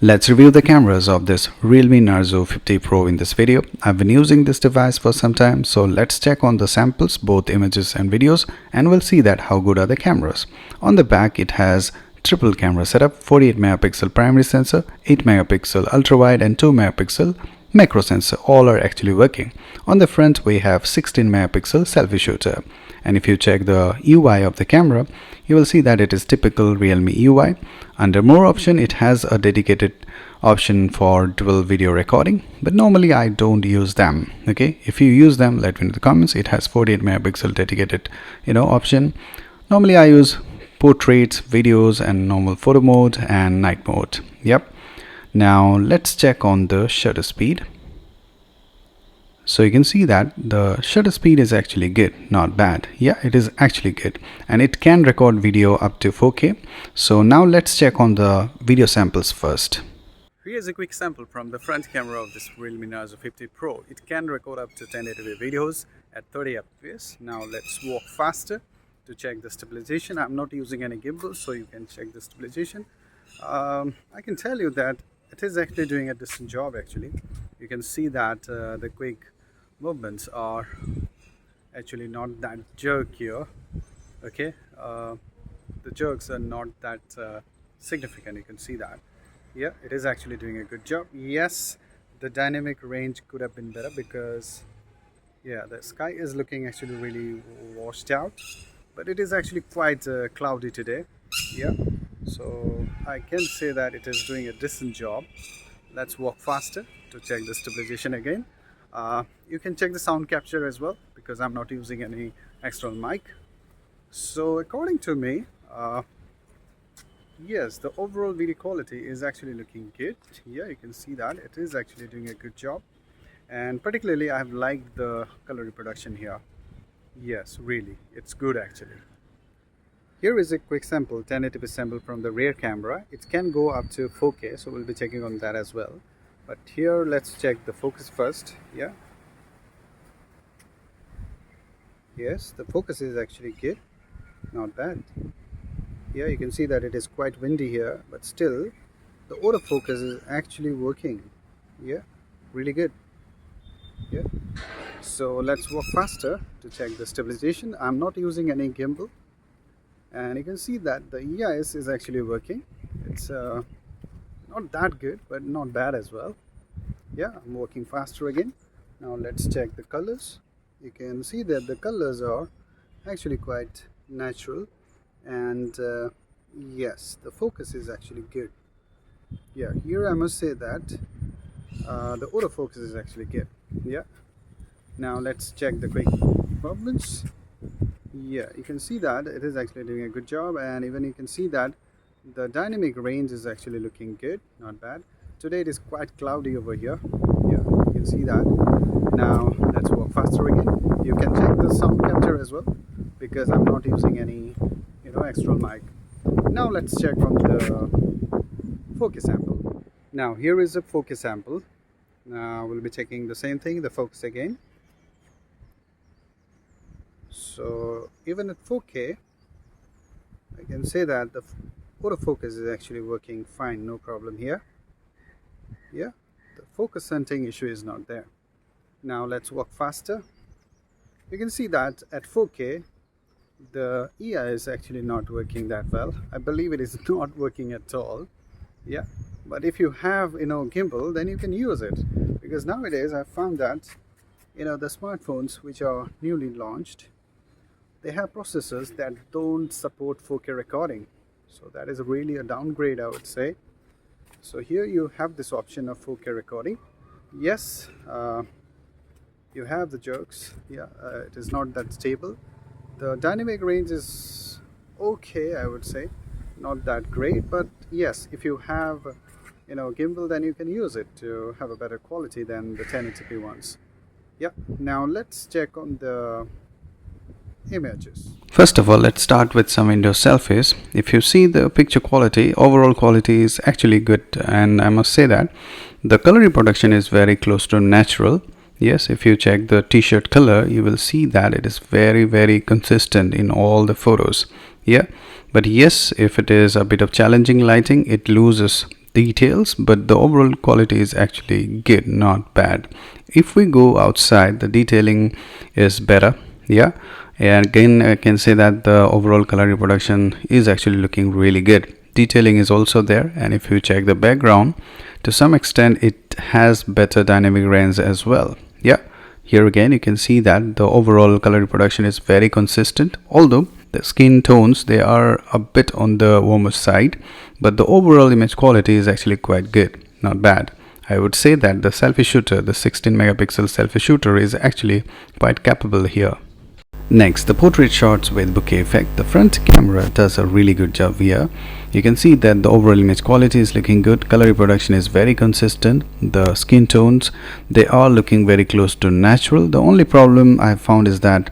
Let's review the cameras of this Realme Narzo 50 Pro in this video. I've been using this device for some time, so let's check on the samples, both images and videos, and we'll see that how good are the cameras. On the back it has triple camera setup, 48 megapixel primary sensor, 8 megapixel ultra wide and 2 megapixel macro sensor. All are actually working. On the front we have 16 megapixel selfie shooter. And if you check the UI of the camera, you will see that it is typical Realme UI. Under more option, it has a dedicated option for dual video recording, but normally I don't use them. Okay, if you use them, let me know in the comments. It has 48 megapixel dedicated option. Normally I use portraits, videos, and normal photo mode and night mode. Yep. Now let's check on the shutter speed. So you can see that the shutter speed is actually good, not bad. Yeah, it is actually good, and it can record video up to 4K. So now let's check on the video samples first. Here's a quick sample from the front camera of this Realme Narzo 50 Pro. It can record up to 1080p videos at 30 fps. Now let's walk faster to check the stabilization. I'm not using any gimbal, so you can check the stabilization. I can tell you that it is actually doing a decent job. Actually, you can see that the quick movements are actually not that jerky. Okay, the jerks are not that significant. You can see that. Yeah, it is actually doing a good job. Yes, the dynamic range could have been better because yeah, the sky is looking actually really washed out, but it is actually quite cloudy today. Yeah, so I can say that it is doing a decent job. Let's walk faster to check the stabilization again. You can check the sound capture as well because I'm not using any external mic. So according to me, yes, the overall video quality is actually looking good. Yeah, you can see that it is actually doing a good job, and particularly I have liked the color reproduction here. Yes, really, it's good actually. Here is a quick sample, 1080p sample from the rear camera. It can go up to 4K, so we'll be checking on that as well. But here, let's check the focus first. Yeah. Yes, the focus is actually good, not bad. Yeah, you can see that it is quite windy here, but still, the autofocus is actually working. Yeah, really good. Yeah. So let's walk faster to check the stabilization. I'm not using any gimbal. And you can see that the EIS is actually working. It's not that good, but not bad as well. Yeah, I'm working faster again. Now let's check the colors. You can see that the colors are actually quite natural, and yes, the focus is actually good. Yeah, here I must say that the autofocus is actually good. Yeah. Now let's check the quick movements. Yeah, you can see that it is actually doing a good job, and even you can see that the dynamic range is actually looking good, not bad. Today it is quite cloudy over here. Yeah, you can see that. Now let's walk faster again. You can check the sound capture as well because I'm not using any external mic. Now let's check on the focus sample. Now here is a focus sample. Now we'll be checking the same thing, the focus again. So even at 4K, I can say that the autofocus is actually working fine, no problem here. Yeah, the focus hunting issue is not there. Now let's walk faster. You can see that at 4K, the EI is actually not working that well. I believe it is not working at all. Yeah, but if you have gimbal, then you can use it, because nowadays I found that the smartphones which are newly launched, they have processors that don't support 4K recording. So that is really a downgrade, I would say. So here you have this option of 4K recording. Yes, you have the jerks. Yeah, it is not that stable. The dynamic range is okay, I would say. Not that great, but yes, if you have gimbal, then you can use it to have a better quality than the 1080p ones. Yeah, now let's check on the images. First of all, let's start with some indoor selfies. If you see the picture quality, overall quality is actually good, and I must say that the color reproduction is very close to natural. Yes, if you check the t-shirt color, you will see that it is very consistent in all the photos. Yeah, but yes, if it is a bit of challenging lighting, it loses details, but the overall quality is actually good, not bad. If we go outside, the detailing is better. Yeah, and again I can say that the overall color reproduction is actually looking really good. Detailing is also there, and if you check the background, to some extent it has better dynamic range as well. Yeah, here again you can see that the overall color reproduction is very consistent, although the skin tones, they are a bit on the warmer side, but the overall image quality is actually quite good, not bad. I would say that the selfie shooter, the 16 megapixel selfie shooter, is actually quite capable here. Next, the portrait shots with bokeh effect. The front camera does a really good job here. You can see that the overall image quality is looking good. Color reproduction is very consistent. The skin tones, they are looking very close to natural. The only problem I found is that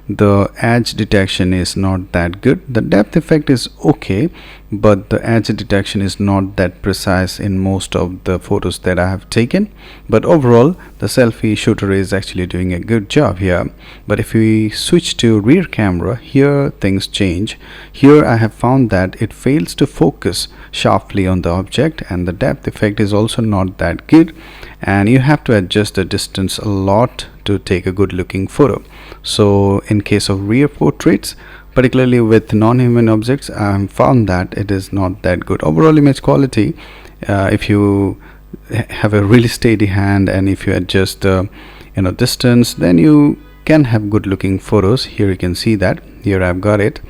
the edge detection is not that good. The depth effect is okay, but the edge detection is not that precise in most of the photos that I have taken. But overall, the selfie shooter is actually doing a good job here. But if we switch to rear camera, here things change. Here I have found that it fails to focus sharply on the object, and the depth effect is also not that good, and you have to adjust the distance a lot to take a good looking photo. So in case of rear portraits, particularly with non-human objects, I have found that it is not that good. Overall image quality, if you have a really steady hand and if you adjust the distance, then you can have good looking photos. Here you can see that here I've got it,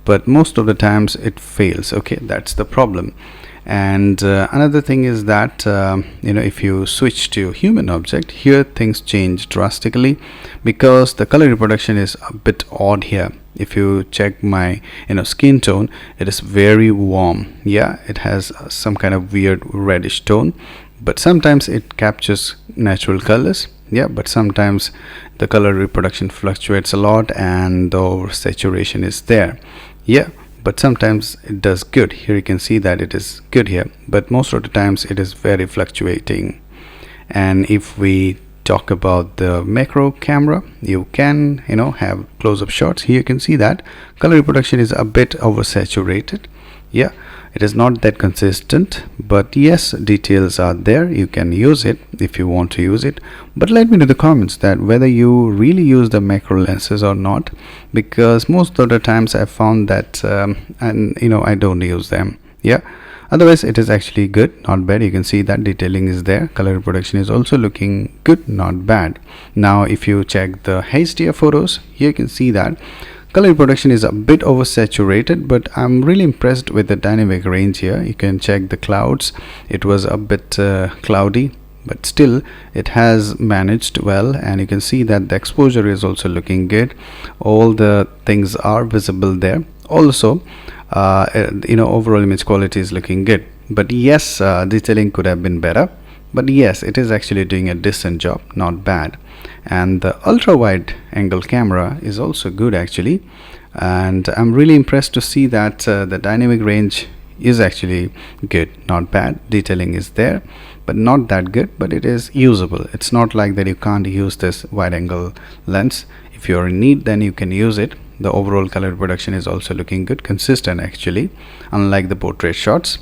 but most of the times it fails. Okay, that's the problem. And another thing is that if you switch to human object, here things change drastically because the color reproduction is a bit odd here. If you check my skin tone, it is very warm. Yeah, it has some kind of weird reddish tone, but sometimes it captures natural colors. Yeah, but sometimes the color reproduction fluctuates a lot and the saturation is there. Yeah, but sometimes it does good. Here you can see that it is good here, but most of the times it is very fluctuating. And if we talk about the macro camera, you can have close-up shots. Here you can see that color reproduction is a bit oversaturated. Yeah, it is not that consistent, but yes, details are there. You can use it if you want to use it, but let me know in the comments that whether you really use the macro lenses or not, because most of the times I found that I don't use them. Yeah, otherwise it is actually good, not bad. You can see that detailing is there. Color reproduction is also looking good, not bad. Now if you check the HDR photos, here you can see that color reproduction is a bit oversaturated, but I'm really impressed with the dynamic range here. You can check the clouds. It was a bit cloudy, but still it has managed well, and you can see that the exposure is also looking good. All the things are visible there. Also overall image quality is looking good, but yes, detailing could have been better, but yes, it is actually doing a decent job, not bad. And the ultra wide angle camera is also good actually, and I'm really impressed to see that the dynamic range is actually good, not bad. Detailing is there, but not that good, but it is usable. It's not like that you can't use this wide angle lens. If you're in need, then you can use it. The overall color reproduction is also looking good, consistent actually, unlike the portrait shots.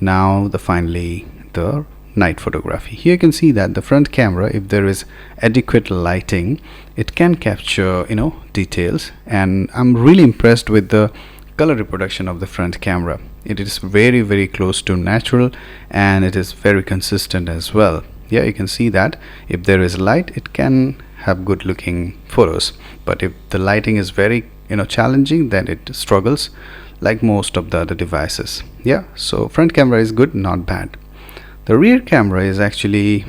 Now finally the night photography. Here you can see that the front camera, if there is adequate lighting, it can capture details, and I'm really impressed with the color reproduction of the front camera. It is very close to natural, and it is very consistent as well. Yeah, you can see that if there is light, it can have good looking photos, but if the lighting is very challenging, then it struggles like most of the other devices. Yeah, so front camera is good, not bad. The rear camera is actually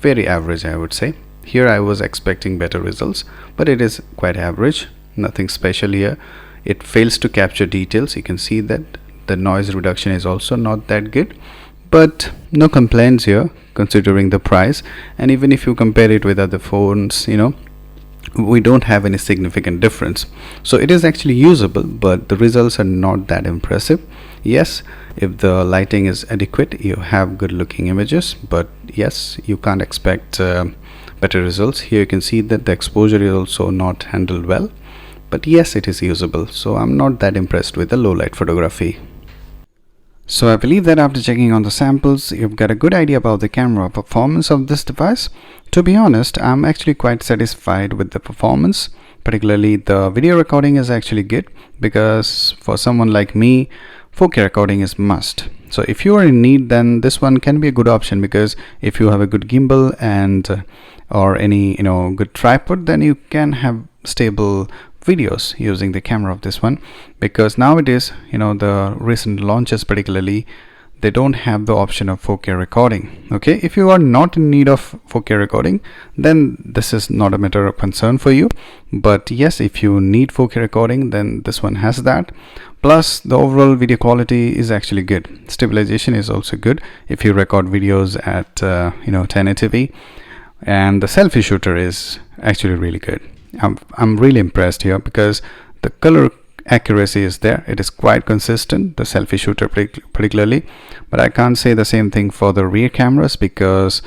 very average, I would say. Here I was expecting better results, but it is quite average, nothing special here. It fails to capture details. You can see that the noise reduction is also not that good, but no complaints here considering the price. And even if you compare it with other phones, we don't have any significant difference. So it is actually usable, but the results are not that impressive. Yes, if the lighting is adequate, you have good looking images, but yes, you can't expect better results. Here you can see that the exposure is also not handled well, but yes, it is usable. So I'm not that impressed with the low light photography. So I believe that after checking on the samples, you've got a good idea about the camera performance of this device. To be honest, I'm actually quite satisfied with the performance. Particularly the video recording is actually good, because for someone like me, 4K recording is must. So if you are in need, then this one can be a good option, because if you have a good gimbal and or any good tripod, then you can have stable videos using the camera of this one. Because nowadays the recent launches particularly, they don't have the option of 4K recording. Okay, if you are not in need of 4K recording, then this is not a matter of concern for you. But yes, if you need 4K recording, then this one has that. Plus the overall video quality is actually good. Stabilization is also good if you record videos at 1080p, and the selfie shooter is actually really good. I'm really impressed here, because the color accuracy is there. It is quite consistent, the selfie shooter particularly. But I can't say the same thing for the rear cameras, because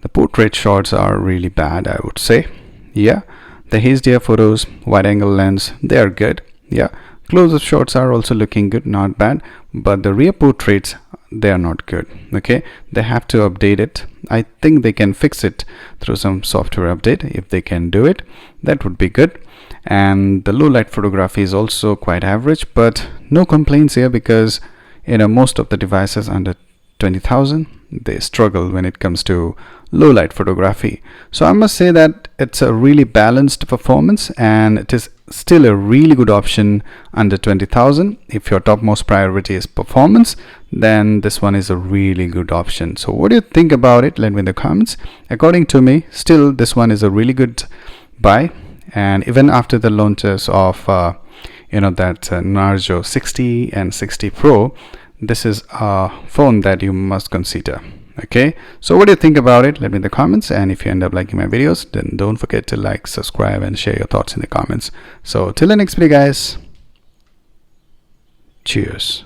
the portrait shots are really bad, I would say. Yeah, the HDR photos, wide angle lens, they are good. Yeah, close-up shots are also looking good, not bad. But the rear portraits, they are not good. Okay, they have to update it. I think they can fix it through some software update. If they can do it, that would be good. And the low light photography is also quite average, but no complaints here, because most of the devices under 20,000, they struggle when it comes to low light photography. So I must say that it's a really balanced performance, and it is still a really good option under 20,000. If your topmost priority is performance, then this one is a really good option. So what do you think about it? Let me in the comments. According to me, still this one is a really good buy. And even after the launches of that Narzo 60 and 60 Pro, this is a phone that you must consider. Okay, so what do you think about it? Let me in the comments. And if you end up liking my videos, then don't forget to like, subscribe, and share your thoughts in the comments. So till the next video, guys, cheers.